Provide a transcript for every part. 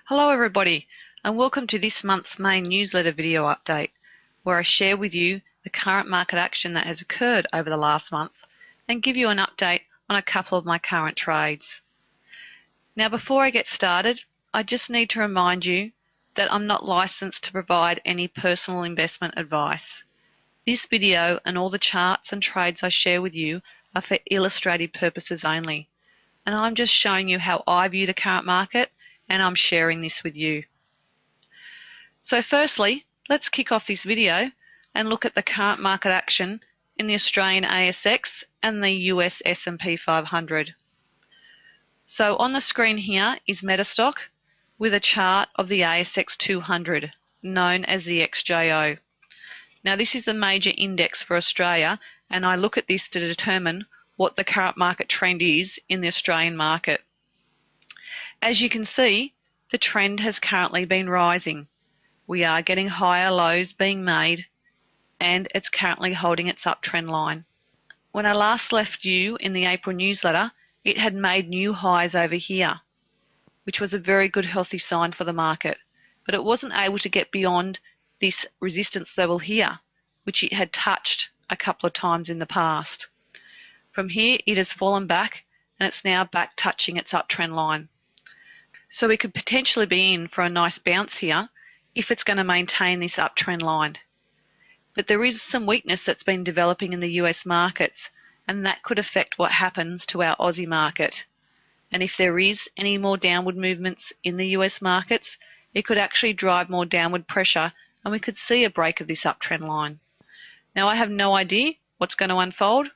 Hello everybody, and welcome to this month's main newsletter video update, where I share with you the current market action that has occurred over the last month and give you an update on a couple of my current trades. Now before I get started, I just need to remind you that I'm not licensed to provide any personal investment advice. This video and all the charts and trades I share with you are for illustrative purposes only, and I'm just showing you how I view the current market, and I'm sharing this with you. So firstly, let's kick off this video and look at the current market action in the Australian ASX and the US S&P 500. So on the screen here is Metastock with a chart of the ASX 200, known as the XJO. Now this is the major index for Australia, and I look at this to determine what the current market trend is in the Australian market. As you can see, the trend has currently been rising. We are getting higher lows being made, and it's currently holding its uptrend line. When I last left you in the April newsletter, it had made new highs over here, which was a very good healthy sign for the market, but it wasn't able to get beyond this resistance level here, which it had touched a couple of times in the past. From here it has fallen back, and it's now back touching its uptrend line. So we could potentially be in for a nice bounce here if it's going to maintain this uptrend line. But there is some weakness that's been developing in the US markets, and that could affect what happens to our Aussie market. And if there is any more downward movements in the US markets, it could actually drive more downward pressure, and we could see a break of this uptrend line. Now I have no idea what's going to unfold.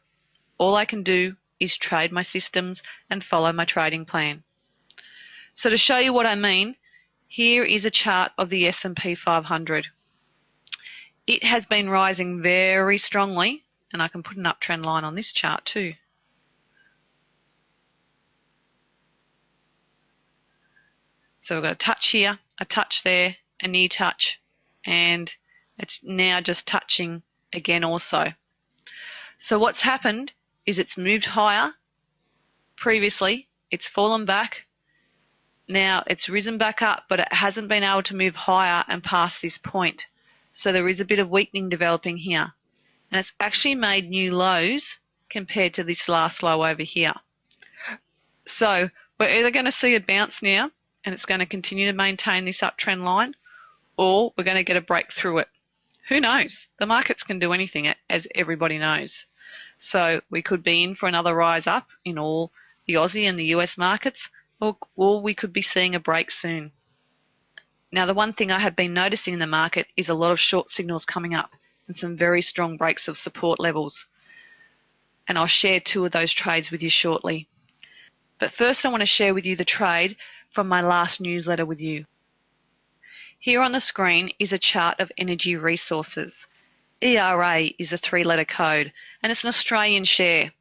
All I can do is trade my systems and follow my trading plan. So to show you what I mean, here is a chart of the S&P 500. It has been rising very strongly, and I can put an uptrend line on this chart too. So we've got a touch here, a touch there, a near touch, and it's now just touching again also. So what's happened is it's moved higher. Previously, it's fallen back. Now it's risen back up, but it hasn't been able to move higher and past this point. So there is a bit of weakening developing here. And it's actually made new lows compared to this last low over here. So we're either going to see a bounce now, and it's going to continue to maintain this uptrend line, or we're going to get a break through it. Who knows? The markets can do anything, as everybody knows. So we could be in for another rise up in all the Aussie and the US markets, or we could be seeing a break soon. Now the one thing I have been noticing in the market is a lot of short signals coming up and some very strong breaks of support levels. And I'll share two of those trades with you shortly. But first I want to share with you the trade from my last newsletter with you. Here on the screen is a chart of Energy Resources. ERA is a three-letter code, and it's an Australian share.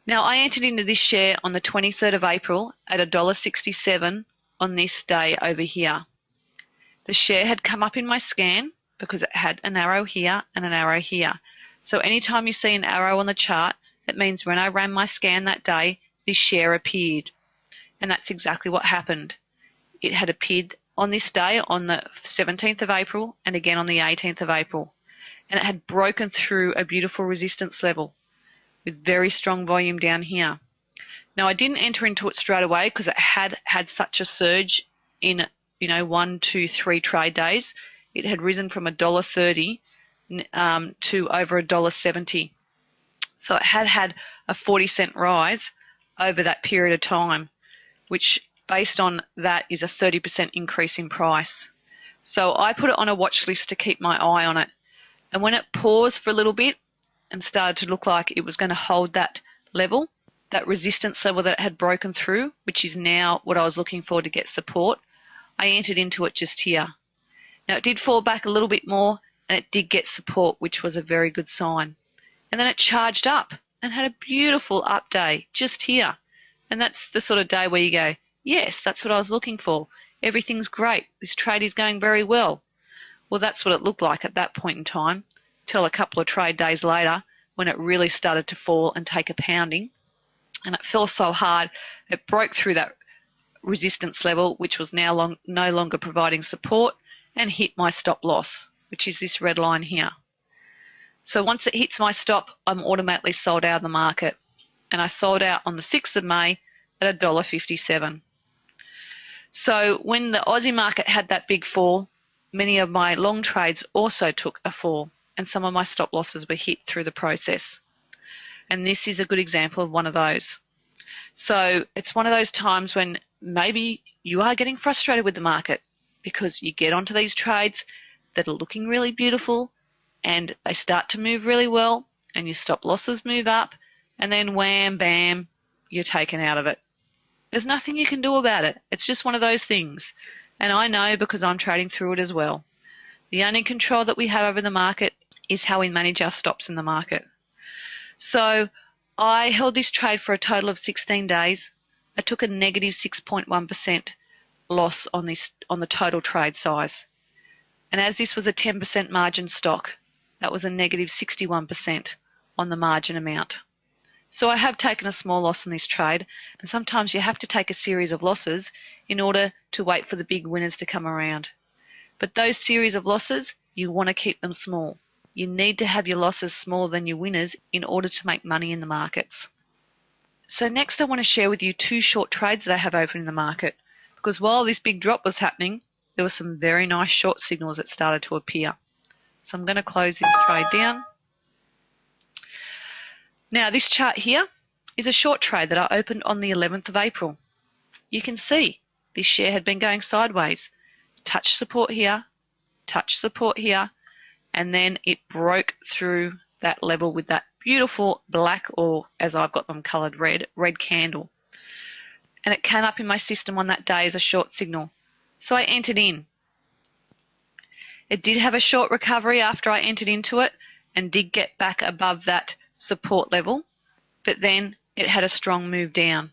Now I entered into this share on the 23rd of April at $1.67 on this day over here. The share had come up in my scan because it had an arrow here and an arrow here. So anytime you see an arrow on the chart, it means when I ran my scan that day, this share appeared. And that's exactly what happened. It had appeared on this day on the 17th of April and again on the 18th of April. And it had broken through a beautiful resistance level with very strong volume down here. Now I didn't enter into it straight away because it had such a surge in 1, 2, 3 trade days. It had risen from $1.30 to over $1.70. So it had a 40-cent rise over that period of time, which based on that is a 30% increase in price. So I put it on a watch list to keep my eye on it. And when it paused for a little bit and started to look like it was going to hold that level, that resistance level that it had broken through, which is now what I was looking for to get support, I entered into it just here. Now it did fall back a little bit more, and it did get support, which was a very good sign. And then it charged up and had a beautiful up day just here. And that's the sort of day where you go, yes, that's what I was looking for. Everything's great. This trade is going very well. Well, that's what it looked like at that point in time, till a couple of trade days later when it really started to fall and take a pounding. And it fell so hard, it broke through that resistance level, which was now no longer providing support, and hit my stop loss, which is this red line here. So once it hits my stop, I'm automatically sold out of the market. And I sold out on the 6th of May at $1.57. So when the Aussie market had that big fall, many of my long trades also took a fall, and some of my stop losses were hit through the process. And this is a good example of one of those. So it's one of those times when maybe you are getting frustrated with the market because you get onto these trades that are looking really beautiful and they start to move really well and your stop losses move up and then wham, bam, you're taken out of it. There's nothing you can do about it. It's just one of those things. And I know because I'm trading through it as well. The only control that we have over the market is how we manage our stops in the market. So I held this trade for a total of 16 days. I took a negative 6.1% loss on the total trade size. And as this was a 10% margin stock, that was a negative 61% on the margin amount. So I have taken a small loss on this trade, and sometimes you have to take a series of losses in order to wait for the big winners to come around. But those series of losses, you want to keep them small. You need to have your losses smaller than your winners in order to make money in the markets. So next I want to share with you two short trades that I have open in the market, because while this big drop was happening, there were some very nice short signals that started to appear. So I'm going to close this trade down. Now this chart here is a short trade that I opened on the 11th of April. You can see this share had been going sideways. Touch support here, and then it broke through that level with that beautiful black, or as I've got them coloured red candle. And it came up in my system on that day as a short signal. So I entered in. It did have a short recovery after I entered into it and did get back above that support level, but then it had a strong move down.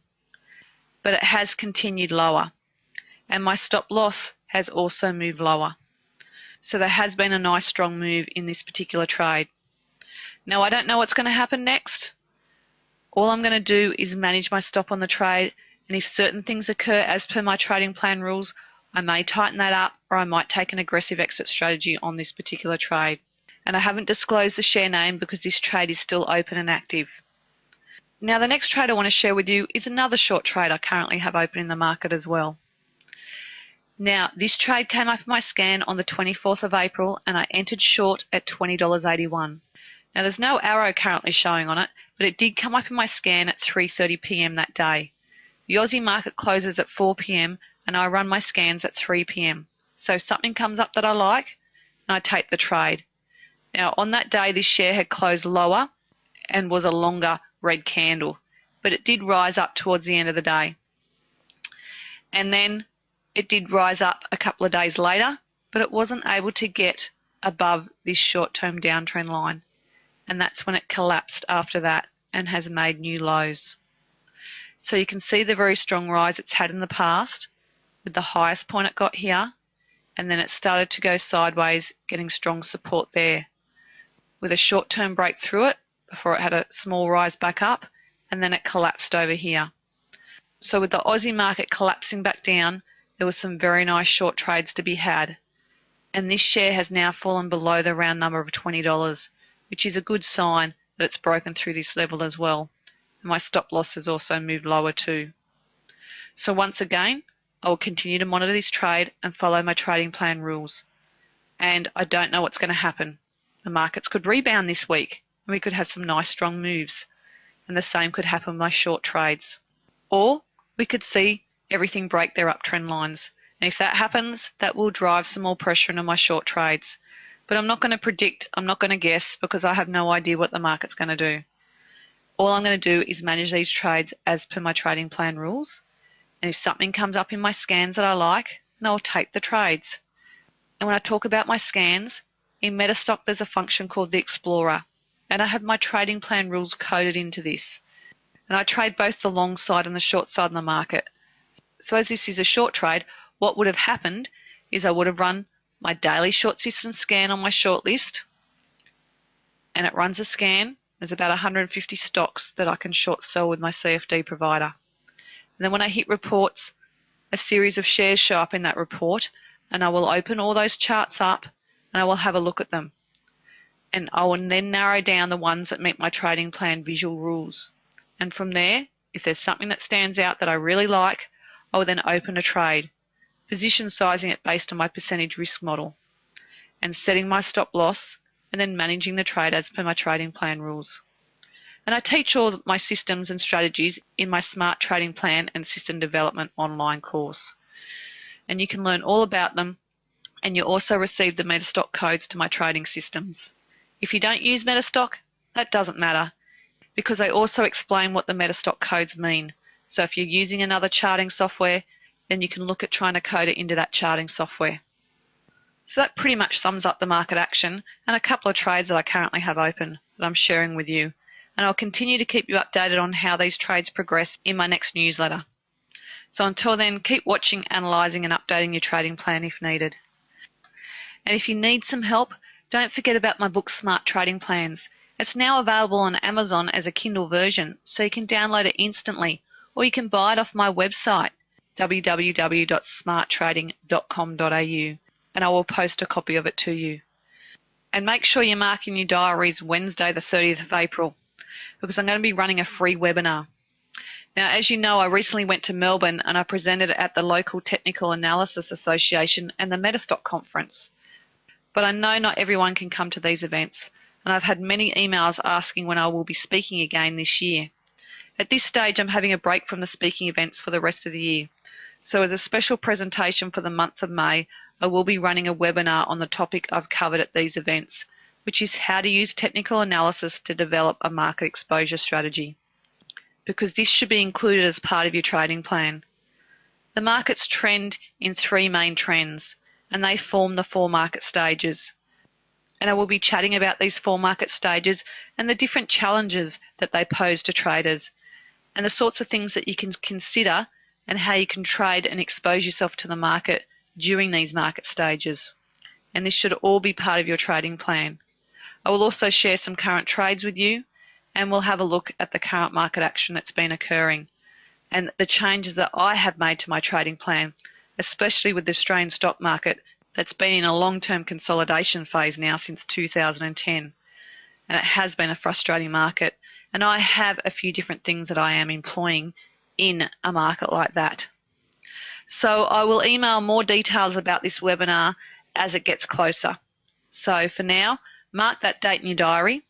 But it has continued lower, and my stop loss has also moved lower. So there has been a nice strong move in this particular trade. Now I don't know what's going to happen next. All I'm going to do is manage my stop on the trade, and if certain things occur as per my trading plan rules, I may tighten that up or I might take an aggressive exit strategy on this particular trade. And I haven't disclosed the share name because this trade is still open and active. Now the next trade I want to share with you is another short trade I currently have open in the market as well. Now this trade came up in my scan on the 24th of April and I entered short at $20.81. Now there's no arrow currently showing on it, but it did come up in my scan at 3:30 p.m. that day. The Aussie market closes at 4 p.m. and I run my scans at 3 p.m. So if something comes up that I like, I take the trade. Now on that day this share had closed lower and was a longer red candle, but it did rise up towards the end of the day. And then it did rise up a couple of days later, but it wasn't able to get above this short-term downtrend line. And that's when it collapsed after that and has made new lows. So you can see the very strong rise it's had in the past with the highest point it got here, and then it started to go sideways, getting strong support there with a short-term break through it before it had a small rise back up, and then it collapsed over here. So with the Aussie market collapsing back down, there were some very nice short trades to be had. And this share has now fallen below the round number of $20, which is a good sign that it's broken through this level as well. And my stop loss has also moved lower too. So once again, I will continue to monitor this trade and follow my trading plan rules. And I don't know what's going to happen. The markets could rebound this week and we could have some nice strong moves. And the same could happen with my short trades. Or we could see everything break their uptrend lines. And if that happens, that will drive some more pressure into my short trades. But I'm not going to predict, I'm not going to guess, because I have no idea what the market's going to do. All I'm going to do is manage these trades as per my trading plan rules. And if something comes up in my scans that I like, then I'll take the trades. And when I talk about my scans, in Metastock there's a function called the Explorer. And I have my trading plan rules coded into this. And I trade both the long side and the short side in the market. So as this is a short trade, what would have happened is I would have run my daily short system scan on my short list, and it runs a scan. There's about 150 stocks that I can short sell with my CFD provider. And then when I hit reports, a series of shares show up in that report, and I will open all those charts up and I will have a look at them. And I will then narrow down the ones that meet my trading plan visual rules. And from there, if there's something that stands out that I really like, I will then open a trade, position sizing it based on my percentage risk model, and setting my stop loss, and then managing the trade as per my trading plan rules. And I teach all my systems and strategies in my Smart Trading Plan and System Development online course. And you can learn all about them, and you also receive the Metastock codes to my trading systems. If you don't use Metastock, that doesn't matter, because I also explain what the Metastock codes mean. So if you're using another charting software, then you can look at trying to code it into that charting software. So that pretty much sums up the market action and a couple of trades that I currently have open that I'm sharing with you. And I'll continue to keep you updated on how these trades progress in my next newsletter. So until then, keep watching, analysing and updating your trading plan if needed. And if you need some help, don't forget about my book Smart Trading Plans. It's now available on Amazon as a Kindle version, so you can download it instantly, or you can buy it off my website, www.smarttrading.com.au, and I will post a copy of it to you. And make sure you mark in your diaries Wednesday the 30th of April, because I'm going to be running a free webinar. Now, as you know, I recently went to Melbourne and I presented at the local Technical Analysis Association and the Metastock Conference. But I know not everyone can come to these events, and I've had many emails asking when I will be speaking again this year. At this stage, I'm having a break from the speaking events for the rest of the year. So as a special presentation for the month of May, I will be running a webinar on the topic I've covered at these events, which is how to use technical analysis to develop a market exposure strategy. Because this should be included as part of your trading plan. The markets trend in three main trends, and they form the four market stages. And I will be chatting about these four market stages and the different challenges that they pose to traders, and the sorts of things that you can consider and how you can trade and expose yourself to the market during these market stages. And this should all be part of your trading plan. I will also share some current trades with you, and we'll have a look at the current market action that's been occurring and the changes that I have made to my trading plan, especially with the Australian stock market that's been in a long-term consolidation phase now since 2010. And it has been a frustrating market, and I have a few different things that I am employing in a market like that. So I will email more details about this webinar as it gets closer. So for now, mark that date in your diary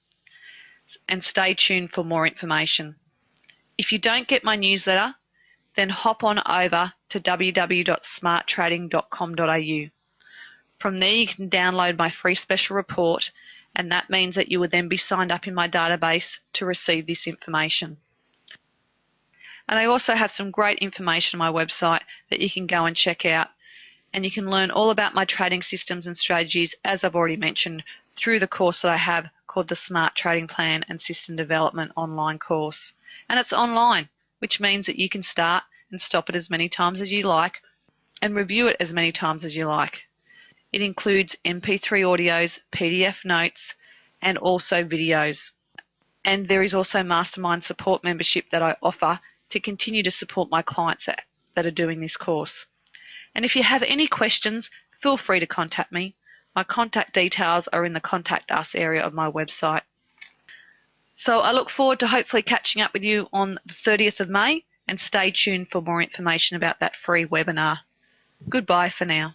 and stay tuned for more information. If you don't get my newsletter, then hop on over to www.smarttrading.com.au. From there you can download my free special report, and that means that you will then be signed up in my database to receive this information. And I also have some great information on my website that you can go and check out, and you can learn all about my trading systems and strategies, as I've already mentioned, through the course that I have called the Smart Trading Plan and System Development online course. And it's online, which means that you can start and stop it as many times as you like and review it as many times as you like. It includes MP3 audios, PDF notes, and also videos. And there is also Mastermind support membership that I offer to continue to support my clients that are doing this course. And if you have any questions, feel free to contact me. My contact details are in the Contact Us area of my website. So I look forward to hopefully catching up with you on the 30th of May, and stay tuned for more information about that free webinar. Goodbye for now.